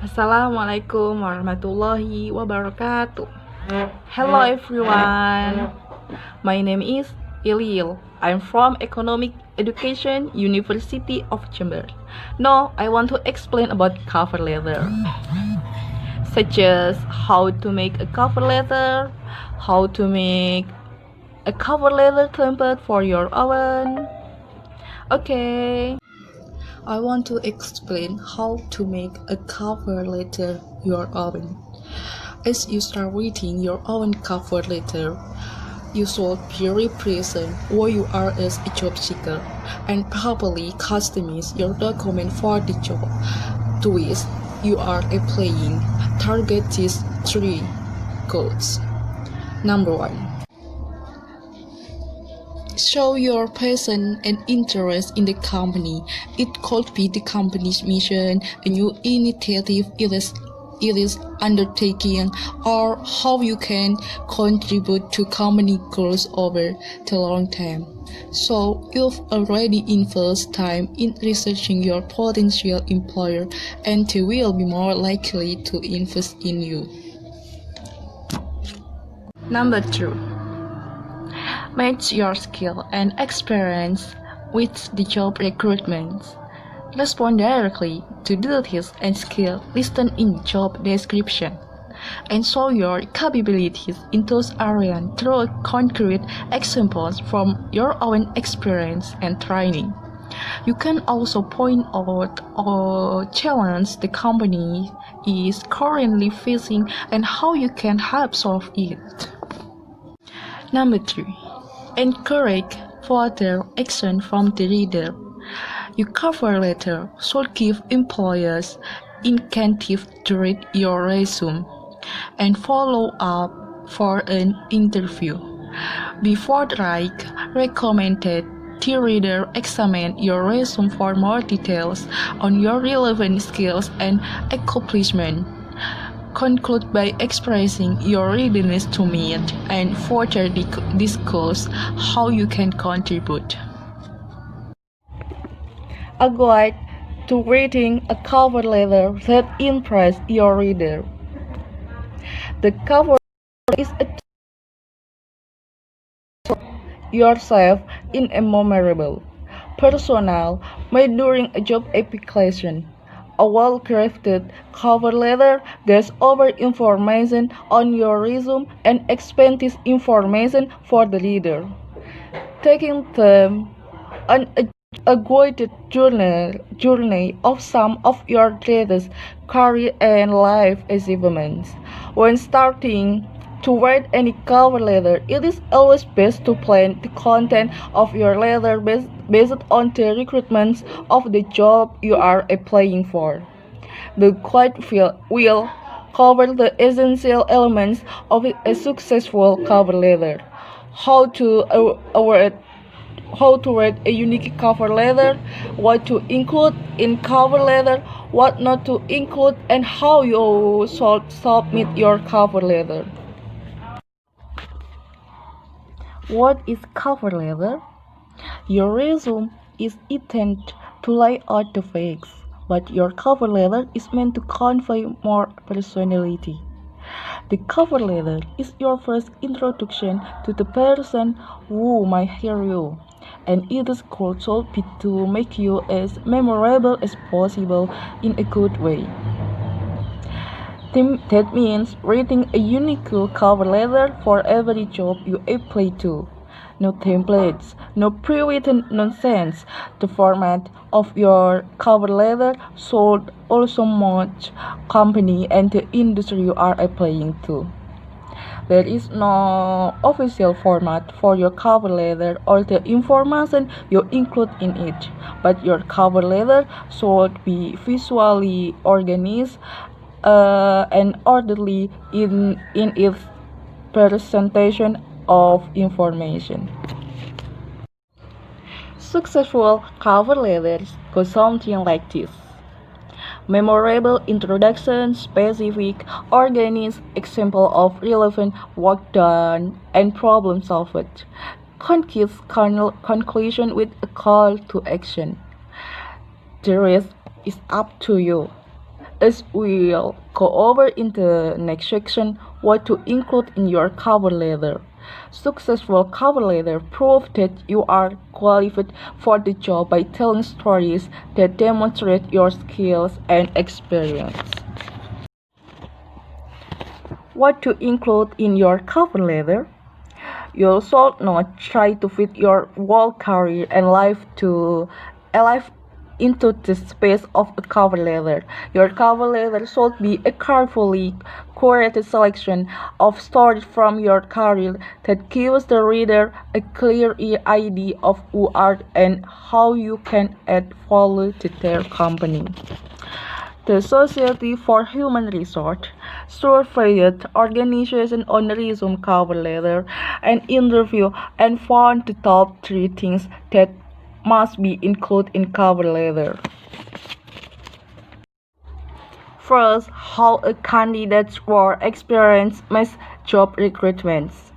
Assalamualaikum warahmatullahi wabarakatuh. Hello everyone. My name is Illiyil. I'm from Economic Education University of Jember. Now I want to explain about cover letter, such as how to make a cover letter, how to make a cover letter template for your own. Okay. I want to explain how to make a cover letter your own. As you start writing your own cover letter, you should be present who you are as a job seeker and properly customize your document for the job to which you are applying. Target these three goals. Number 1. Show your passion and interest in the company. It could be the company's mission, a new initiative it is undertaking, or how you can contribute to company goals over the long term. So you've already invested time in researching your potential employer, and they will be more likely to invest in you. Number 2. Match your skill and experience with the job recruitment. Respond directly to duties and skills listed in job description, and show your capabilities in those areas through concrete examples from your own experience and training. You can also point out or challenge the company is currently facing and how you can help solve it. Number 3. Encourage further action from the reader. Your cover letter should give employers incentive to read your resume and follow up for an interview. Before writing, recommended the reader examine your resume for more details on your relevant skills and accomplishments. Conclude by expressing your readiness to meet and further discuss how you can contribute. A guide to writing a cover letter that impresses your reader. The cover letter is a yourself in a memorable, personal, made during a job application. A well-crafted cover letter gives over information on your resume and expands this information for the reader, taking them on a guided journey of some of your greatest career and life achievements. When starting to write any cover letter, it is always best to plan the content of your letter based on the requirements of the job you are applying for. The guide will cover the essential elements of a successful cover letter: how to write a unique cover letter, what to include in cover letter, what not to include, and how you should submit your cover letter. What is cover letter? Your resume is intended to lay out the facts, but your cover letter is meant to convey more personality. The cover letter is your first introduction to the person who might hear you, and its goal should be to make you as memorable as possible in a good way. That means writing a unique cover letter for every job you apply to. No templates, no pre-written nonsense. The format of your cover letter should also match company and the industry you are applying to. There is no official format for your cover letter or the information you include in it, but your cover letter should be visually organized and orderly in its presentation of information. Successful cover letters go something like this: memorable introduction, specific, organized example of relevant work done and problem solved, concise conclusion with a call to action. The rest is up to you. As we'll go over in the next section what to include in your cover letter. Successful cover letter prove that you are qualified for the job by telling stories that demonstrate your skills and experience. What to include in your cover letter? You should not try to fit your whole career and life into the space of a cover letter. Your cover letter should be a carefully curated selection of stories from your career that gives the reader a clear idea of who you are and how you can add value to their company. The Society for Human Resources surveyed organizations on resume cover letter and interview and found the top 3 things that must be included in cover letter. First, how a candidate's work experience makes job recruitments.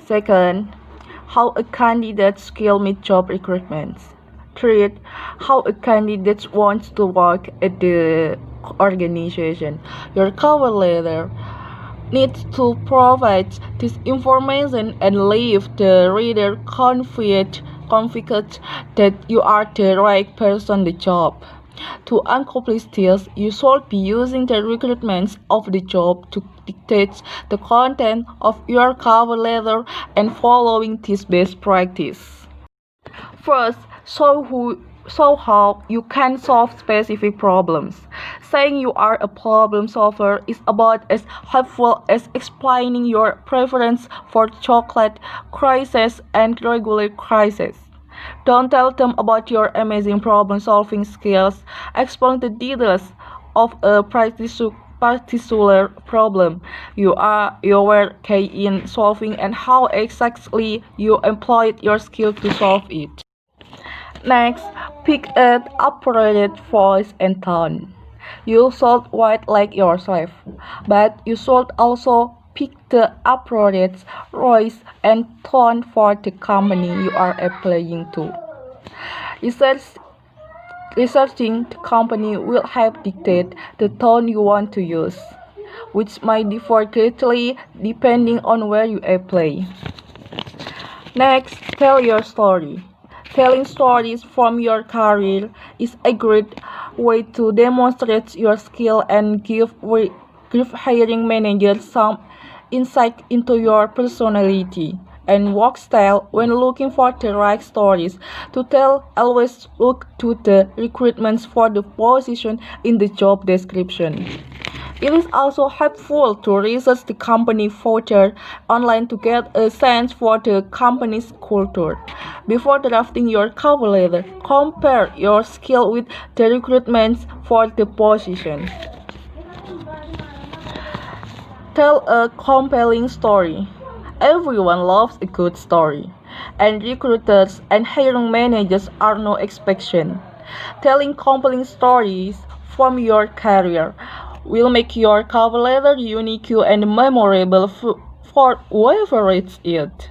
Second, how a candidate's skill meet job recruitments. Third, how a candidate wants to work at the organization. Your cover letter needs to provide this information and leave the reader confident that you are the right person for the job. To accomplish this, you should be using the requirements of the job to dictate the content of your cover letter and following this best practice. First, show how you can solve specific problems. Saying you are a problem solver is about as helpful as explaining your preference for chocolate crisis and regular crisis. Don't tell them about your amazing problem solving skills. Explain the details of a particular problem you were key in solving and how exactly you employed your skill to solve it. Next, pick an appropriate voice and tone. You should write like yourself, but you should also pick the appropriate voice and tone for the company you are applying to. Researching the company will help dictate the tone you want to use, which might differ greatly depending on where you apply. Next, tell your story. Telling stories from your career is a great way to demonstrate your skill and give hiring managers some insight into your personality and work style. When looking for the right stories to tell, always look to the requirements for the position in the job description. It is also helpful to research the company further online to get a sense for the company's culture. Before drafting your cover letter, compare your skill with the requirements for the position. Tell a compelling story. Everyone loves a good story, and recruiters and hiring managers are no exception. Telling compelling stories from your career will make your cover letter unique and memorable for whoever reads it.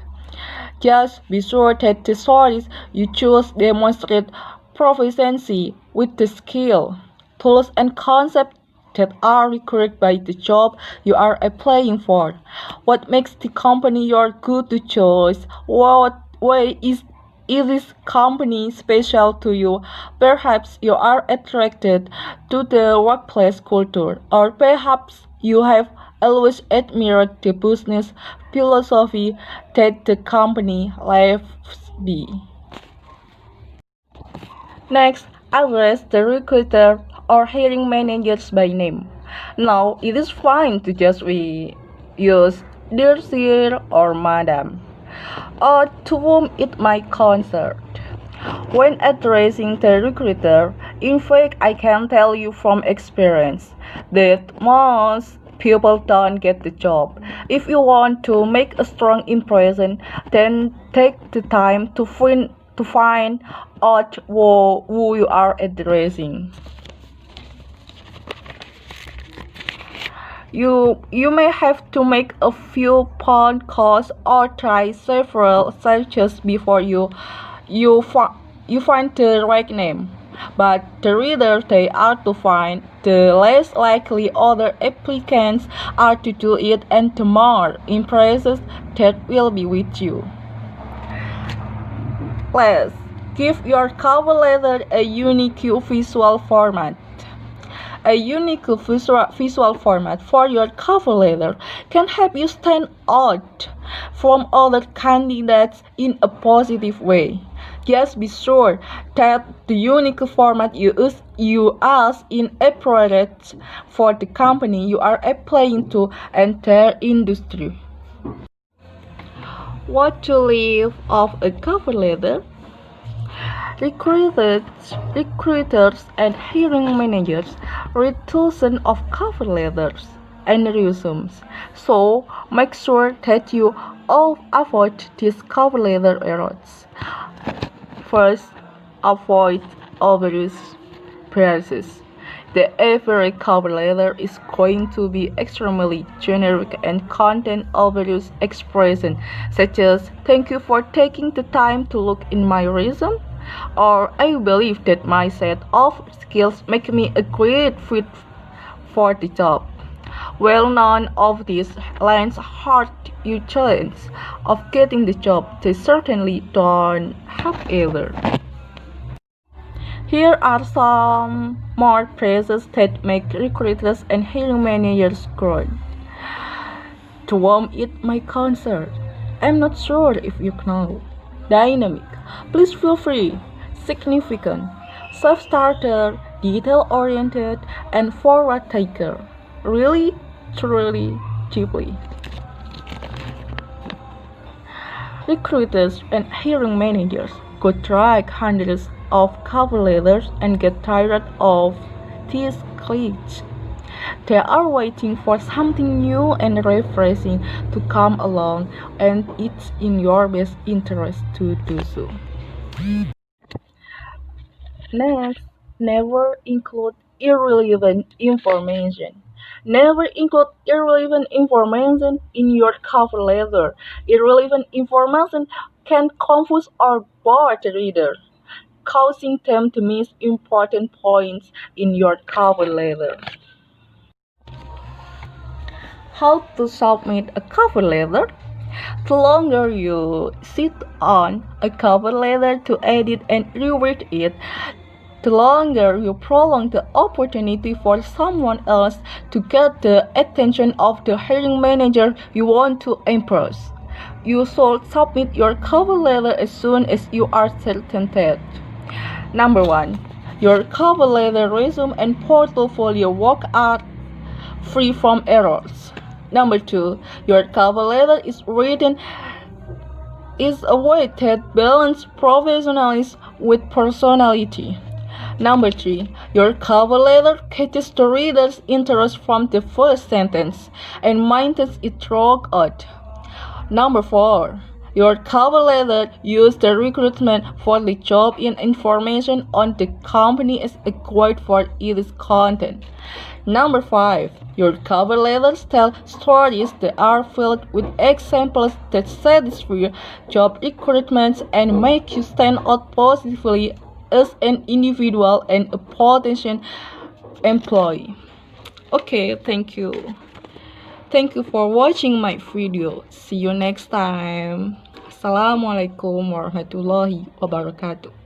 Just be sure that the stories you choose demonstrate proficiency with the skill, tools, and concepts that are required by the job you are applying for. What makes the company your good choice? What way is this company special to you? Perhaps you are attracted to the workplace culture, or perhaps you have always admired the business philosophy that the company lives by. Next, address the recruiter or hiring managers by name. Now, it is fine to just use dear sir or madam, or to whom it might concern. When addressing the recruiter, in fact, I can tell you from experience that most people don't get the job. If you want to make a strong impression, then take the time to find out who you are addressing. You may have to make a few phone calls or try several searches before you find the right name. But the reader they are to find, the less likely other applicants are to do it, and the more impressed that will be with you. Let's give your cover letter a unique visual format. A unique visual format for your cover letter can help you stand out from other candidates in a positive way. Just be sure that the unique format you use is appropriate for the company you are applying to and their industry. What to leave of a cover letter? Recruiters and hiring managers read thousands of cover letters and resumes, so make sure that you avoid these cover letter errors. First, avoid overuse biases. The average cover letter is going to be extremely generic and contain overuse expressions such as "Thank you for taking the time to look in my resume," or "I believe that my set of skills make me a great fit for the job." Well, none of these lines hurt your chance of getting the job. They certainly don't have either. Here are some more phrases that make recruiters and hiring managers groan. To whom it may concern, I'm not sure if you know. Dynamic, please feel free. Significant, self-starter, detail-oriented, and forward-taker. Really, truly, deeply. Recruiters and hiring managers could write hundreds of cover letters and get tired of these clicks. They are waiting for something new and refreshing to come along, and it's in your best interest to do so. Next, never include irrelevant information. Never include irrelevant information in your cover letter. Irrelevant information can confuse or bore the reader, causing them to miss important points in your cover letter. How to submit a cover letter? The longer you sit on a cover letter to edit and rewrite it, the longer you prolong the opportunity for someone else to get the attention of the hiring manager you want to impress. You should submit your cover letter as soon as you are certain that: Number 1. Your cover letter, resume, and portfolio work are free from errors. Number 2. Your cover letter is a way that balances professionalism with personality. Number 3. Your cover letter catches the reader's interest from the first sentence and maintains it throughout. Number 4. Your cover letter uses the recruitment for the job in information on the company as acquired for its content. Number 5. Your cover letters tell stories that are filled with examples that satisfy job requirements and make you stand out positively as an individual and a potential employee. Okay, thank you. Thank you for watching my video. See you next time. Assalamualaikum warahmatullahi wabarakatuh.